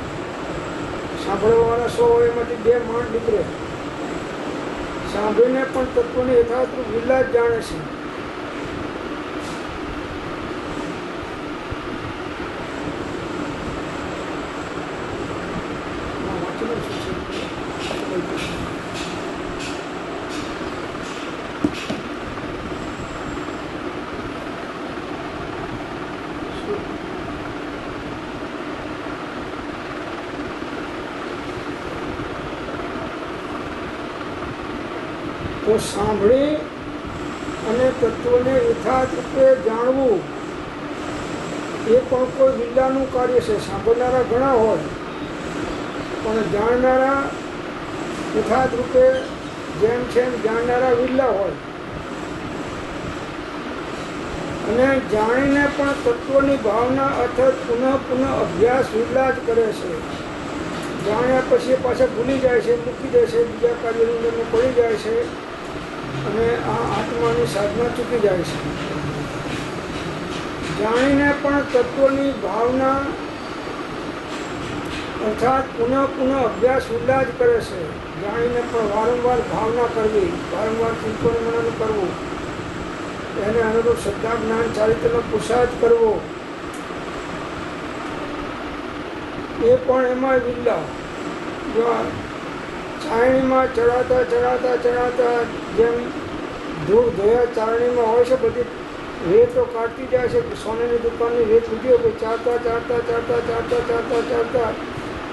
સાંભળવાવાળા 100 હોય એમાંથી 2 માંડ નીકળે. સાંભળીને પણ તત્વને યથાર્થરૂપ લીલા જ જાણે છે. તો સાંભળી અને તત્વને યથાર્થ રૂપે જાણવું એ પણ કોઈ વિલ્લાનું કાર્ય છે. સાંભળનારા ઘણા હોય પણ જાણનારા યથાર્થ રૂપે જેમ છે એમ જાણનારા વિલ્લા હોય. અને જાણીને પણ તત્વની ભાવના અર્થાત પુનઃ અભ્યાસ વિલ્લા જ કરે છે. જાણ્યા પછી પાછા ભૂલી જાય છે, મૂકી દે છે, બીજા કાર્યની અંદર પડી જાય છે અને આ આત્માની સાધના ચૂકી જાય છે. જાણીને પણ તત્વની ભાવના અર્થાત પુનઃ અભ્યાસ વિલ્લા જ કરે છે. જાણીને પણ વારંવાર ભાવના કરવી, વારંવાર ચિંતન મનન કરવું, એને અનુરૂપ શ્રદ્ધા જ્ઞાન ચારિત્રનો પુરુષાર્થ કરવો, એ પણ એમાં વિલ્લા. જો ચારણીમાં ચડાતા જેમ ધૂળ ધોયા ચારણીમાં હોય છે, બધી રેતો કાઢતી જાય છે. સોનાની દુકાનની રેત લીધી હોય, ચારતા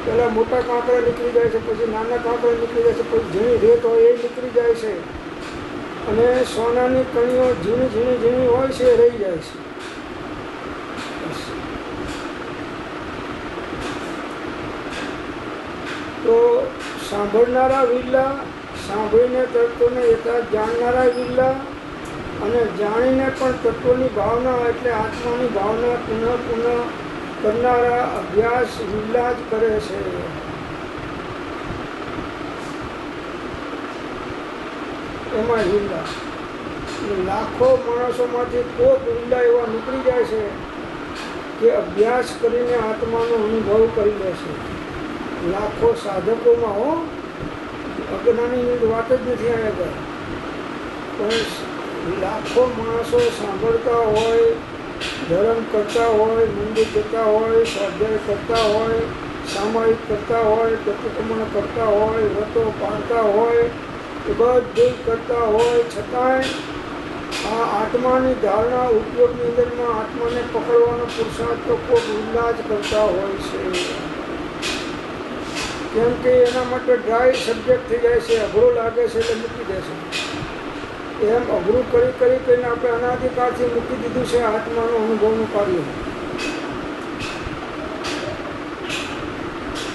પહેલાં મોટા કાંકરા નીકળી જાય છે, પછી નાના કાંકરા નીકળી જાય છે, પછી ઝીણી રેત હોય એ નીકળી જાય છે અને સોનાની કણીઓ ઝીણી હોય છે એ રહી જાય છે. તો સાંભળનારા વિલ્લા, સાંભળીને તત્વને યથાર્થ જાણનારા વિલ્લા અને જાણીને પણ તત્વની ભાવના એટલે આત્માની ભાવના પુનઃ કરનારા અભ્યાસ વિલ્લા જ કરે છે. એમાં વિલ્લા લાખો માણસોમાંથી કોક વિલ્લા એવા નીકળી જાય છે કે અભ્યાસ કરીને આત્માનો અનુભવ કરી લે છે. લાખો સાધકોમાં અજ્ઞાનીની વાત જ નથી આવ્યા, પણ લાખો માણસો સાંભળતા હોય, ધર્મ કરતા હોય, મંદિર જતા હોય, સ્વાધ્યાય કરતા હોય, સામાયિક કરતા હોય, પ્રતિક્રમણ કરતા હોય, વ્રતો પાળતા હોય, એ બધું કરતા હોય છતાંય આ આત્માની ધારણા ઉપયોગની અંદરમાં આત્માને પકડવાનો પુરુષાર્થ તો કોઈ વિલ્લા જ કરતા હોય છે. કેમ કે એના માટે ડ્રાય સબ્જેક્ટ થઈ જાય છે, અઘરું લાગે છે એટલે મૂકી દેશે. એમ અઘરું કરીને આપણે અનાધિકાળથી મૂકી દીધું છે આત્માનો અનુભવનું કાર્ય.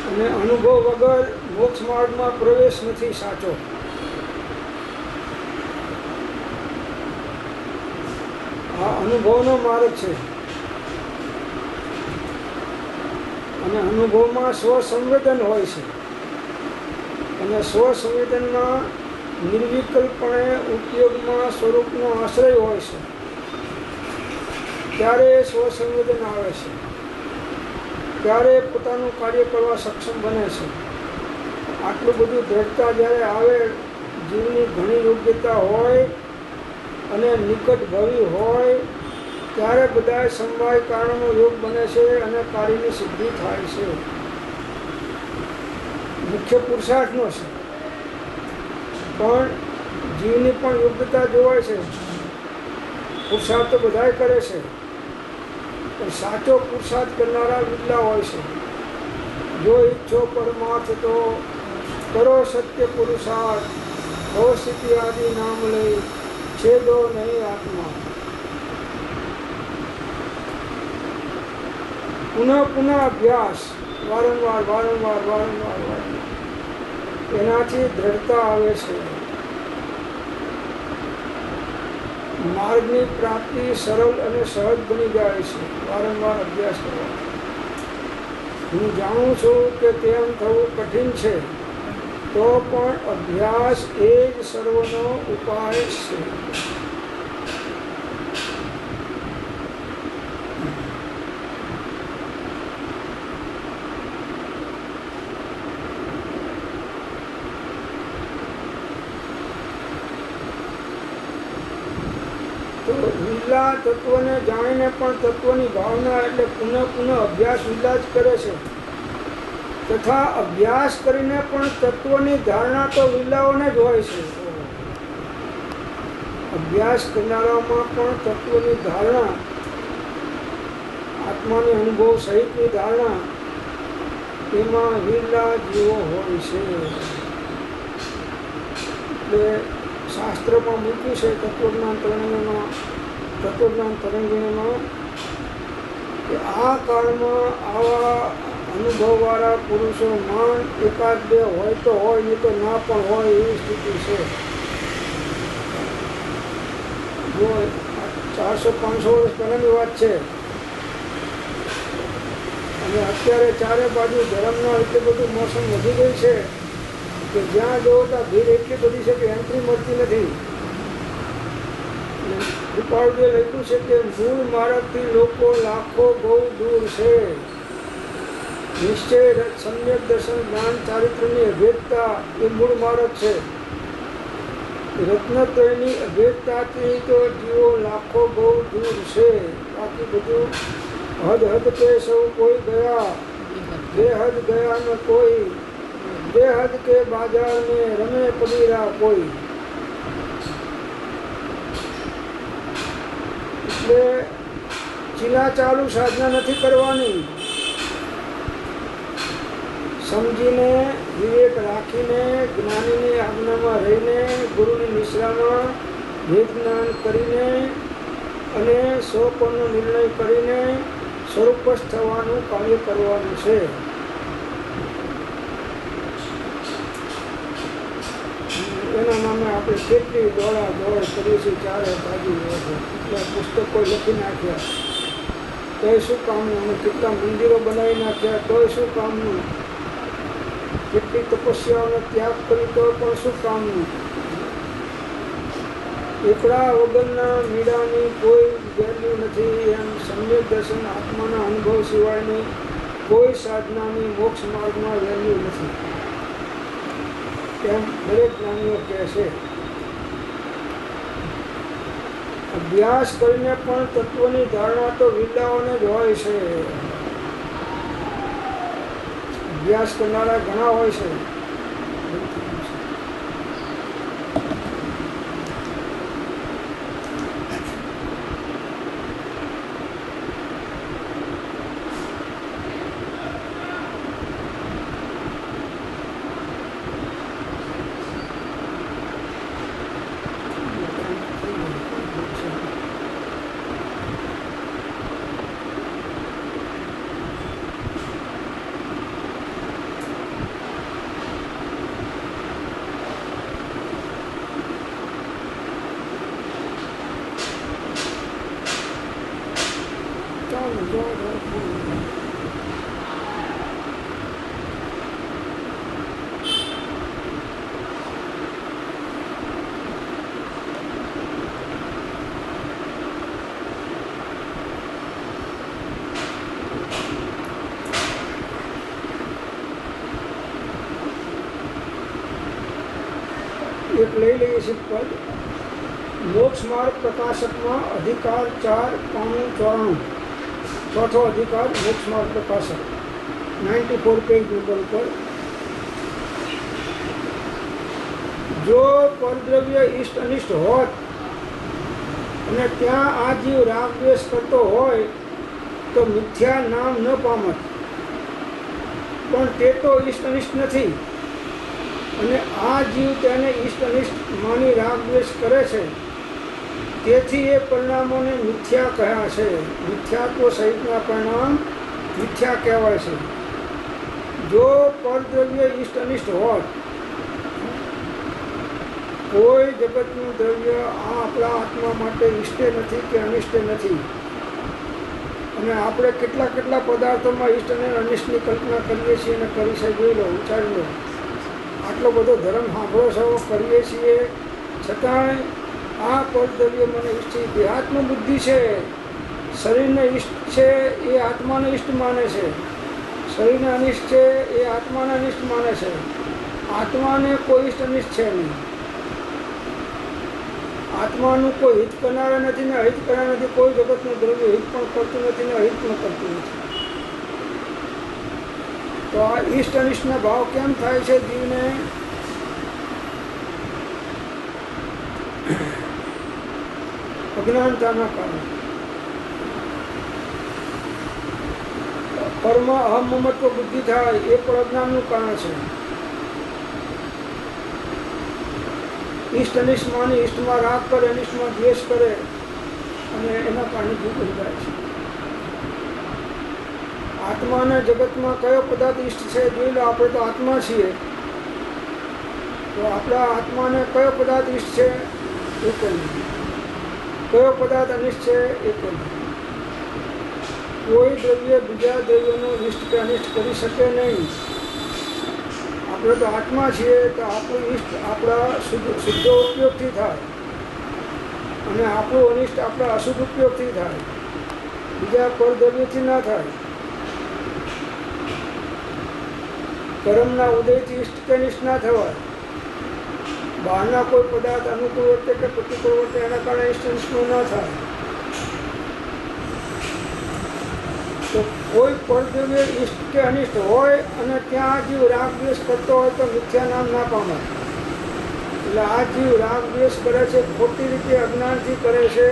અને અનુભવ વગર મોક્ષ માર્ગમાં પ્રવેશ નથી સાચો. આ અનુભવનો માર્ગ છે અને અનુભવમાં સ્વસંવેદન હોય છે અને સ્વસંવેદનમાં નિર્વિકલ્પણે ઉપયોગમાં સ્વરૂપનો આશ્રય હોય છે. ત્યારે સ્વસંવેદન આવે છે, ત્યારે પોતાનું કાર્ય કરવા સક્ષમ બને છે. આટલું બધું દ્રઢતા જ્યારે આવે, જીવની ઘણી યોગ્યતા હોય અને નિકટ ભવિ હોય, ત્યારે બધા સમવાય કારણનો યોગ બને છે અને કાર્યની સિદ્ધિ થાય છે. મુખ્ય પુરુષાર્થનો છે, પણ જીવની પણ યોગ્યતા જોવાય છે. પુરુષાર્થ તો બધાય કરે છે, પણ સાચો પુરુષાર્થ કરનારા વિરલા હોય છે. જો ઈચ્છો પરમાર્થ તો કરો સત્ય પુરુષાર્થ, ભવસ્થિતિ આદિ નામ લઈ છેદો નહીં આત્મા. પુનઃ પુનઃ અભ્યાસ, વારંવાર વારંવાર વારંવાર વારંવાર, એનાથી દ્રઢતા આવે છે. માર્ગની પ્રાપ્તિ સરળ અને સહજ બની જાય છે વારંવાર અભ્યાસ કરવા. હું જાણું છું કે તેમ થવું કઠિન છે, તો પણ અભ્યાસ એ જ સર્વનો ઉપાય છે. તો વિરલા તત્વને જાણીને પણ તત્વની ભાવના એટલે પુનઃ પુનઃ અભ્યાસ વિરલા જ કરે છે, તથા અભ્યાસ કરીને પણ તત્વની ધારણા તો વિરલાઓને જ હોય છે. અભ્યાસ કરનારાઓમાં પણ તત્વની ધારણા, આત્માની અનુભવ સહિતની ધારણા, એમાં વિરલા જીવો હોય છે. એટલે શાસ્ત્રમાં મૂક્યું છે તત્વજ્ઞાન તરંગીણીમાં કે આ કાળમાં આવા અનુભવવાળા પુરુષો માન એકાદ બે હોય તો હોય, નહીં તો ના પણ હોય એવી સ્થિતિ છે. જો 400-500 વર્ષ પહેલાંની વાત છે, અને અત્યારે ચારે બાજુ ધર્મના એટલી બધું મોસમ વધી ગઈ છે કે જ્યાં જવો ત્યાં ભીડ એટલી બધી છે કે એન્ટ્રી મળતી નથી. કૃપાળુએ લખ્યું છે કે મૂળ માર્ગથી લોકો લાખો બહુ દૂર છે. નિશ્ચય સમ્યક દર્શન જ્ઞાન ચારિત્રની અભેદતા એ મૂળ માર્ગ છે. રત્નત્રયની અભેદતાથી તો જીવો લાખો બહુ દૂર છે. બાકી બધું હદ હદ કે સૌ કોઈ ગયા, બેહદ ગયા ન કોઈ, બેહદ કે બાजार में રમે પડીરા કોઈ. એટલે ચીલા ચાલુ સાધના નથી કરવાની. સમજીને, વિવેક રાખીને, જ્ઞાનીની આજ્ઞામાં રહીને, ગુરુની નિશ્રામાં ભેદ જ્ઞાન કરીને અને સ્વપરનો નિર્ણય કરીને સ્વરૂપસ્થ થવાનું કાર્ય કરવાનું છે. એના નામે આપણે કેટલી દોડા દોડ કરીએ છીએ ચારે બાજુ. કેટલા પુસ્તકો લખી નાખ્યા તોય શું કામનું, અને કેટલા મંદિરો બનાવી નાખ્યા તોય શું કામનું, કેટલી તપસ્યાઓનો ત્યાગ કરી તો પણ શું કામનું. એકડા વગરના મીડાની કોઈ વેલ્યુ નથી. એમ સમ્યક દર્શન આત્માના અનુભવ સિવાયની કોઈ સાધનાની મોક્ષ માર્ગમાં વેલ્યુ નથી, એમ દરેક જ્ઞાનીઓ કહે છે. અભ્યાસ કરીને પણ તત્વની ધારણા તો વિરલાઓને જ હોય છે. અભ્યાસ કરનારા ઘણા હોય છે. એક લઈ લઈએ છીએ પદ. મોક્ષ માર્ગ પ્રકાશકમાં અધિકાર 4:94, ચોથો અધિકાર મોક્ષ માર્ગ પ્રકાશક 94 પેજ નંબર ઉપર. જો પરદ્રવ્ય ઇષ્ટ અનિષ્ટ હોત અને ત્યાં આ જીવ રાગ દ્વેષ કરતો હોય તો મિથ્યા નામ ન પામત. પણ તે તો ઇષ્ટ અનિષ્ટ નથી અને આ જીવ તેને ઇષ્ટ અનિષ્ટ માની રાગ દ્વેષ કરે છે, તેથી એ પરિણામોને મિથ્યા કહ્યા છે. મિથ્યાત્વ સહિતના પરિણામ મિથ્યા કહેવાય છે. જો પરદ્રવ્ય ઇષ્ટ અનિષ્ટ હોત, કોઈ જગતનું દ્રવ્ય આ આપણા આત્મા માટે ઇષ્ટે નથી કે અનિષ્ટે નથી, અને આપણે કેટલા કેટલા પદાર્થોમાં ઇષ્ટ અને અનિષ્ટની કલ્પના કરીએ છીએ અને કરી છે. જોઈ લો, વિચારી લો, આટલો બધો ધર્મ સાંભળો છો, કરીએ છીએ, છતાંય આ પરદ્રવ્ય મને ઇષ્ટ છે. દેહાત્મ બુદ્ધિ છે, શરીરને ઇષ્ટ છે એ આત્માને ઇષ્ટ માને છે, શરીરને અનિષ્ટ છે એ આત્માને અનિષ્ટ માને છે. આત્માને કોઈ ઇષ્ટ અનિષ્ટ છે નહીં. આત્માનું કોઈ હિત કરનારા નથી ને અહિત કરનાર નથી. કોઈ જગતનું દ્રવ્ય હિત પણ કરતું નથી ને અહિત પણ કરતું નથી. તો આ ઇષ્ટ અનિષ્ટના ભાવ કેમ થાય છે જીવને? અજ્ઞાનતાના કારણે. પરમાં અહમ મમત્વ બુદ્ધિ થાય એ પણ અજ્ઞાનનું કારણ છે. ઇષ્ટ અનિષ્ટ માની ઇષ્ટમાં રાગ કરે, અનિષ્ટમાં દ્વેષ કરે અને એના કારણે જીવ બની જાય છે. આત્માને જગતમાં કયો પદાર્થ ઇષ્ટ છે જોઈ લો. આપણે તો આત્મા છીએ, તો આપણા આત્માને કયો પદાર્થ ઇષ્ટ છે એ કહીએ, કયો પદાર્થ અનિષ્ટ છે એ કહીએ. કોઈ દ્રવ્ય બીજા દ્રવ્યનો ઇષ્ટ કે અનિષ્ટ કરી શકે નહીં. આપણે તો આત્મા છીએ, તો આપણું ઇષ્ટ આપણા શુદ્ધ ઉપયોગથી થાય અને આપણું અનિષ્ટ આપણા અશુદ્ધ ઉપયોગથી થાય, બીજા પરદ્રવ્યથી ના થાય. કર્મના ઉદયથી ઇષ્ટ કે અનિષ્ટ ના થવાય. બહારના કોઈ પદાર્થ અનુકૂળ વર્તે કે પ્રતિકૂળ વર્તે એના કારણે ઇષ્ટ અનિષ્ટનું ના થાય. તો કોઈ પરદ્રવ્ય ઇષ્ટ કે અનિષ્ટ હોય અને ત્યાં જીવ રાગ દ્વેષ કરતો હોય તો મિથ્યા નામ ના પામે. એટલે આ જીવ રાગ દ્વેષ કરે છે, ખોટી રીતે અજ્ઞાનથી કરે છે.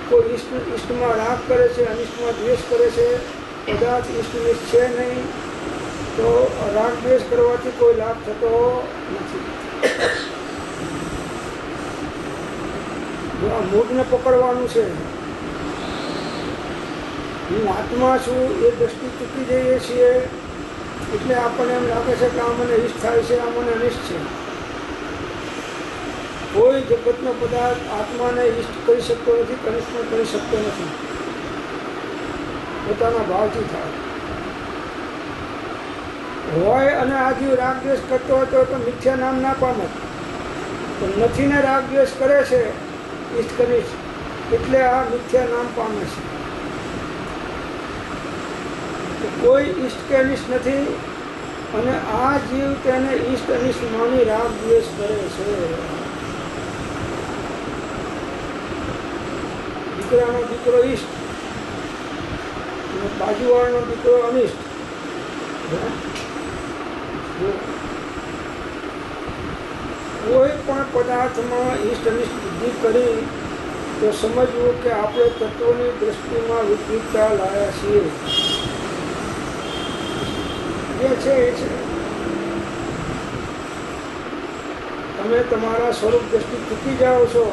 કોઈ ઇષ્ટમાં રાગ કરે છે, અનિષ્ટમાં દ્વેષ કરે છે. પદાર્થ ઇષ્ટ નિષ્ઠ છે નહીં, તો રાગ દ્વેષ કરવાથી કોઈ લાભ થતો નથી. જો આ મૂળને પકડવાનું છે, હું આત્મા છું એ દ્રષ્ટિ ચૂકી જઈએ છીએ એટલે આપણને એમ લાગે છે કે આ મને ઇષ્ટ થાય છે, આ મને અનિષ્ટ છે. કોઈ જગતનો પદાર્થ આત્માને ઇષ્ટ કરી શકતો નથી, અનિષ્ટ પણ કરી શકતો નથી. પોતાના ભાવથી થાય હોય અને આ જીવ રાગ દ્વેષ કરતો હોય તો મિથ્યા નામ ના પામે. પણ નથી ને રાગ દ્વેષ કરે છે ઇષ્ટ કનિષ્ઠ, એટલે આ મિથ્યા નામ પામે છે. કોઈ ઇષ્ટ કે અનિષ્ટ નથી અને આ જીવ તેને ઇષ્ટ અનિષ્ટ માની રાગ દ્વેષ કરે છે. દીકરાનો દીકરો ઇષ્ટ અને બાજુવાળાનો દીકરો અનિષ્ટ. કોઈ પણ પદાર્થમાં ઇષ્ટ અનિષ્ટ બુદ્ધિ કરી તો સમજવું કે આપણે તત્વની દ્રષ્ટિમાં વિપરીતતા લાયા છીએ. જે છે એ છે. તમે તમારા સ્વરૂપ દ્રષ્ટિ ચૂકી જાઓ છો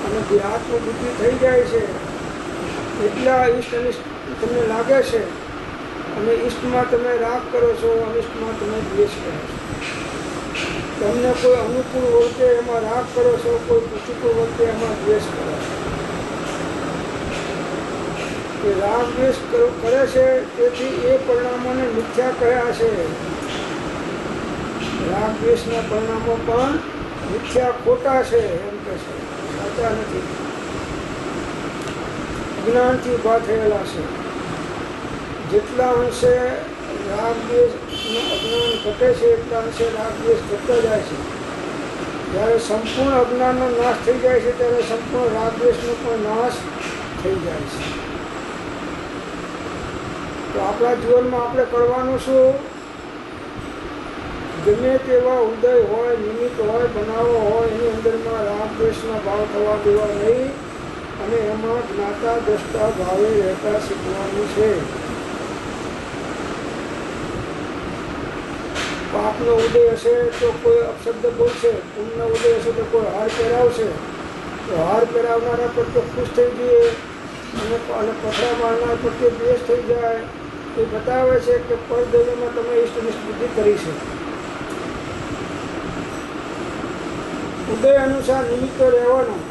અને દેહાત્મ બુદ્ધિ થઈ જાય છે, એટલા ઇષ્ટ અનિષ્ટ તમને લાગે છે અને ઇષ્ટમાં તમે રાગ કરો છો, અનિષ્ટમાં તમે દ્વેષ કરો છો. તમને કોઈ અનુકૂળ વર્તે એમાં રાગ કરો છો, કોઈ પ્રતિકૂળ વર્તે એમાં દ્વેષ કરો છો. એ રાગ દ્વેષ કરે છે તેથી એ પરિણામોને મિથ્યા કહ્યા છે. રાગ દ્વેષના પરિણામો પણ મિથ્યા ખોટા છે એમ કહે છે, સાચા નથી. અજ્ઞાનથી ઊભા થયેલા છે. જેટલા અંશે રાગ દ્વેષનું અજ્ઞાન ઘટે છે એટલા અંશે રાગ દ્વેષ ઘટતો જાય છે. જ્યારે સંપૂર્ણ અજ્ઞાનનો નાશ થઈ જાય છે ત્યારે સંપૂર્ણ રાગ દ્વેષનો પણ નાશ થઈ જાય છે. તો આપણા જીવનમાં આપણે કરવાનું શું? ગમે તેવા ઉદય હોય, નિમિત્ત હોય, બનાવો હોય, એની અંદરમાં રાગ દ્વેષના ભાવ થવા દેવા નહીં અને એમાં જ્ઞાતા દ્રષ્ટા ભાવે રહેતા શીખવાનું છે. પાપનો ઉદય હશે તો કોઈ અપશબ્દ બોલશે, પુણ્યનો ઉદય હશે તો કોઈ હાર પહેરાવશે. તો હાર પહેરાવનારા પ્રત્યે ખુશ થઈ જઈએ અને પથરા મારનાર પ્રત્યે દ્વેષ થઈ જાય. એ બતાવે છે કે પરદૈવમાં તમે ઈષ્ટનિષ્ઠ બુદ્ધિ કરી છે. ઉદય અનુસાર નિમિત્તો રહેવાનું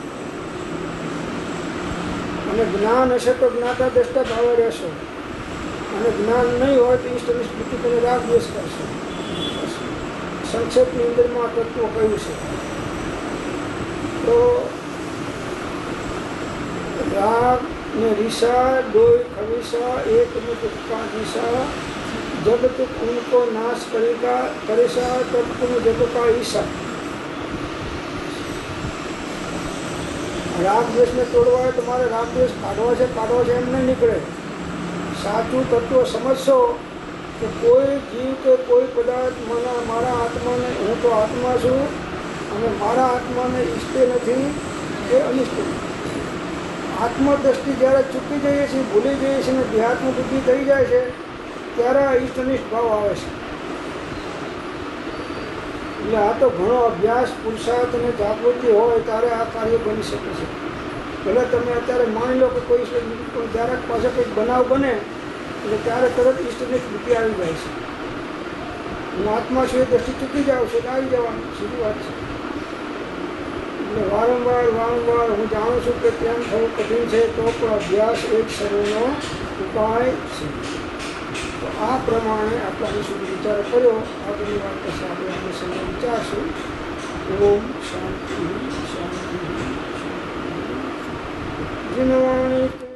અને જ્ઞાન હશે તો જ્ઞાતા દ્રષ્ટા ભાવે રહેશો અને જ્ઞાન નહીં હોય તો ઈષ્ટનિષ્ઠ બુદ્ધિ તમે રાગ દ્વેષ કરશો. સંક્ષેપની અંદરમાં તત્વો કહ્યું છે. તો રાગ ને રીસા ડોય ખવીસા એક મુકા દિશા જબ તુક ઉनको नाश करेगा करेसा तब तुम जग का ईशा. રાગ દ્વેષને તોડવા હોય તમારે રાગ દ્વેષ કાઢવા છે એમ નહીં નીકળે. સાચું તત્વ સમજશો કે કોઈ જીવ કે કોઈ પદાર્થ મારા આત્માને, હું તો આત્મા છું અને મારા આત્માને ઈષ્ટે નથી કે અનિષ્ટ. આત્મદ્રષ્ટિ જ્યારે ચૂકી જઈએ છીએ, ભૂલી જઈએ છીએ અને દેહાત્મ બુદ્ધિ થઈ જાય છે ત્યારે આ ઈષ્ટનિષ્ઠ ભાવ આવે છે. એટલે આ તો ઘણો અભ્યાસ, પુરુષાર્થ અને જાગૃતિ હોય ત્યારે આ કાર્ય બની શકે છે. ભલે તમે અત્યારે માની લો કે કોઈ જ્યારે પાસે કંઈક બનાવ બને એટલે ત્યારે તરત ઈષ્ટનિષ્ઠ બુદ્ધિ આવી જાય છે. હું આત્મા છું એ દ્રષ્ટિ ચૂકી જાઉં છું એટલે આવી જવાનું, સીધી વાત છે. એટલે વારંવાર હું જાણું છું કે તેમ થવું કઠિન છે તો પણ અભ્યાસ એક સર્વનો ઉપાય છે. તો આ પ્રમાણે આપણે અહીં સુધી વિચાર કર્યો. આગળની વાત પછી આપણે આપણે સમય વિચારશું. ઓમ શાંતિ શાંતિ. જીનવાણી